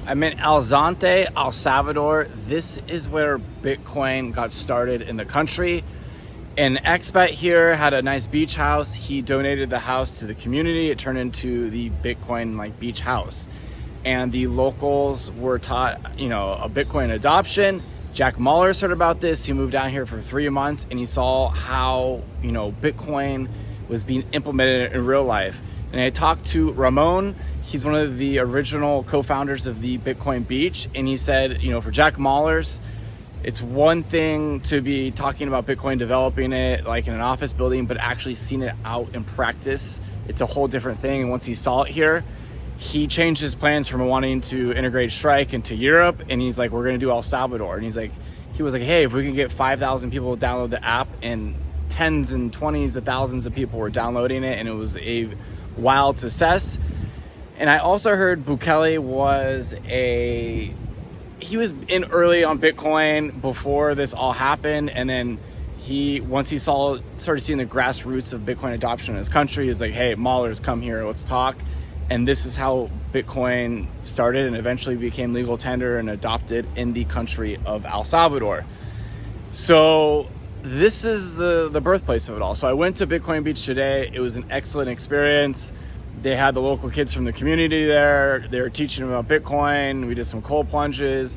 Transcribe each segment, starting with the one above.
I'm in Zonte, El Salvador. This is where Bitcoin got started in the country. An expat here had a nice beach house. He donated the house to the community. It turned into the Bitcoin beach house. And the locals were taught, a Bitcoin adoption. Jack Mahler's heard about this. He moved down here for 3 months and he saw how, Bitcoin was being implemented in real life. And I talked to Ramon. He's one of the original co-founders of the Bitcoin Beach. And he said, for Jack Mahler's, it's one thing to be talking about Bitcoin, developing it like in an office building, but actually seeing it out in practice, it's a whole different thing. And once he saw it here, he changed his plans from wanting to integrate Strike into Europe. And he's like, we're going to do El Salvador. And he was like, hey, if we can get 5,000 people to download the app, and tens and 20s of thousands of people were downloading it, and it was a wild success. And I also heard Bukele was in early on Bitcoin before this all happened, and then once he started seeing the grassroots of Bitcoin adoption in his country, he's like, hey, Mahler's, come here, let's talk. And this is how Bitcoin started and eventually became legal tender and adopted in the country of El Salvador. So this is the birthplace of it all. So I went to Bitcoin Beach today. It was an excellent experience. They had the local kids from the community there. They were teaching them about Bitcoin. We did some cold plunges.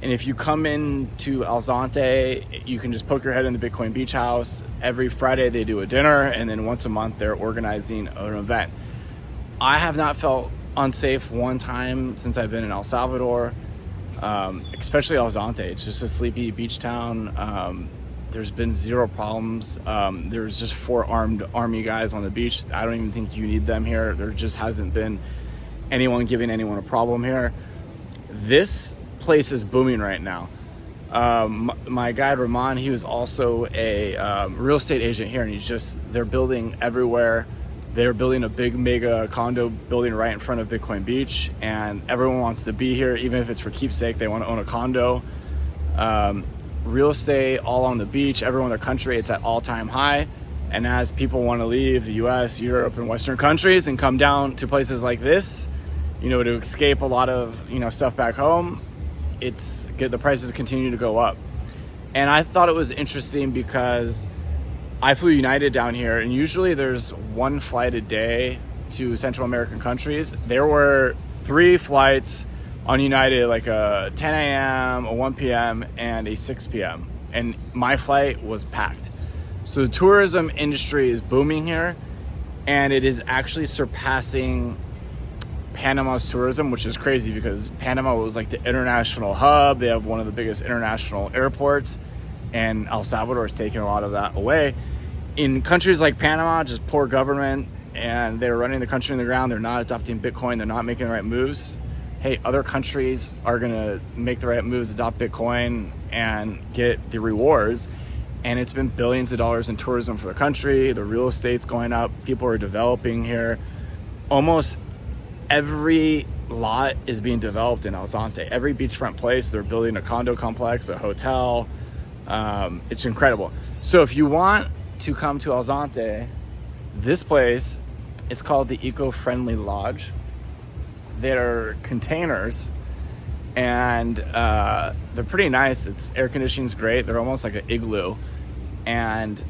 And if you come into El Zonte, you can just poke your head in the Bitcoin Beach House. Every Friday they do a dinner, and then once a month they're organizing an event. I have not felt unsafe one time since I've been in El Salvador, especially El Zonte. It's just a sleepy beach town. There's been zero problems. There's just 4 armed army guys on the beach. I don't even think you need them here. There just hasn't been anyone giving anyone a problem here. This place is booming right now. My guide Ramon, he was also a real estate agent here, and they're building everywhere. They're building a big mega condo building right in front of Bitcoin Beach, and everyone wants to be here, even if it's for keepsake. They want to own a condo. Real estate all on the beach, everyone in their country, it's at all-time high. And as people want to leave the US, Europe, and Western countries and come down to places like this, to escape a lot of, stuff back home, the prices continue to go up. And I thought it was interesting because I flew United down here, and usually there's 1 flight a day to Central American countries. There were 3 flights on United, like a 10 a.m., a 1 p.m., and a 6 p.m. And my flight was packed. So the tourism industry is booming here, and it is actually surpassing Panama's tourism, which is crazy because Panama was like the international hub. They have one of the biggest international airports, and El Salvador is taking a lot of that away. In countries like Panama, just poor government, and they're running the country in the ground. They're not adopting Bitcoin. They're not making the right moves. Hey, other countries are going to make the right moves, adopt Bitcoin, and get the rewards. And it's been billions of dollars in tourism for the country. The real estate's going up. People are developing here. Almost every lot is being developed in El Zonte. Every beachfront place, they're building a condo complex, a hotel. It's incredible. So if you want to come to El Zonte, this place is called the Eco-Friendly Lodge. They're containers, and they're pretty nice. It's air conditioning's great. They're almost like an igloo, and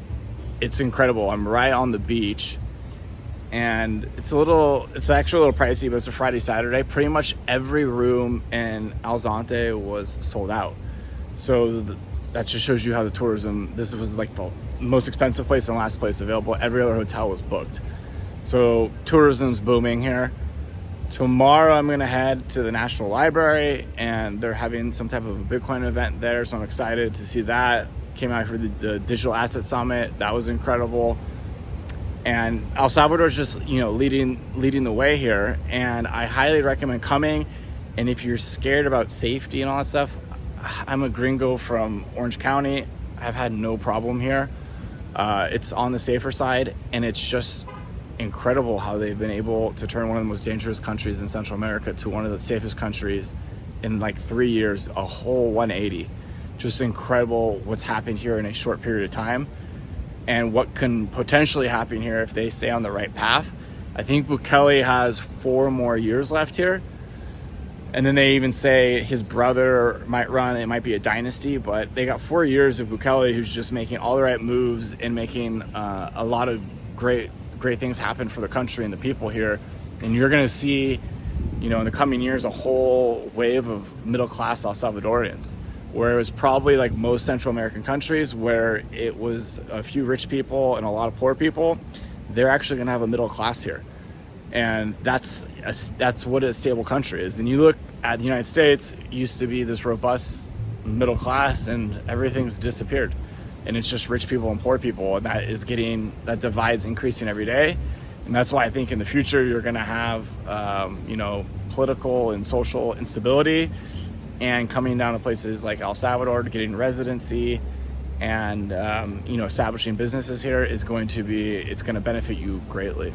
it's incredible. I'm right on the beach, and it's actually a little pricey, but it's a Friday, Saturday. Pretty much every room in El Zonte was sold out. So that just shows you how the tourism, this was like the most expensive place and last place available. Every other hotel was booked. So tourism's booming here. Tomorrow I'm gonna head to the National Library, and they're having some type of a Bitcoin event there, so I'm excited to see that. Came out for the Digital Asset Summit. That was incredible. And El Salvador is just, leading the way here, and I highly recommend coming. And if you're scared about safety and all that stuff, I'm a gringo from Orange County. I've had no problem here. It's on the safer side, and it's just incredible how they've been able to turn one of the most dangerous countries in Central America to one of the safest countries in like 3 years, a whole 180. Just incredible what's happened here in a short period of time, and what can potentially happen here if they stay on the right path. I think Bukele has 4 more years left here, And then they even say his brother might run. It might be a dynasty, but they got 4 years of Bukele, who's just making all the right moves and making a lot of great things happen for the country and the people here. And you're going to see, in the coming years, a whole wave of middle-class El Salvadorians, where it was probably like most Central American countries where it was a few rich people and a lot of poor people. They're actually going to have a middle class here. And that's what a stable country is. And you look at the United States, it used to be this robust middle class, and everything's disappeared. And it's just rich people and poor people, and that divide's increasing every day. And that's why I think in the future you're going to have, political and social instability, and coming down to places like El Salvador to getting residency and, establishing businesses here it's going to benefit you greatly.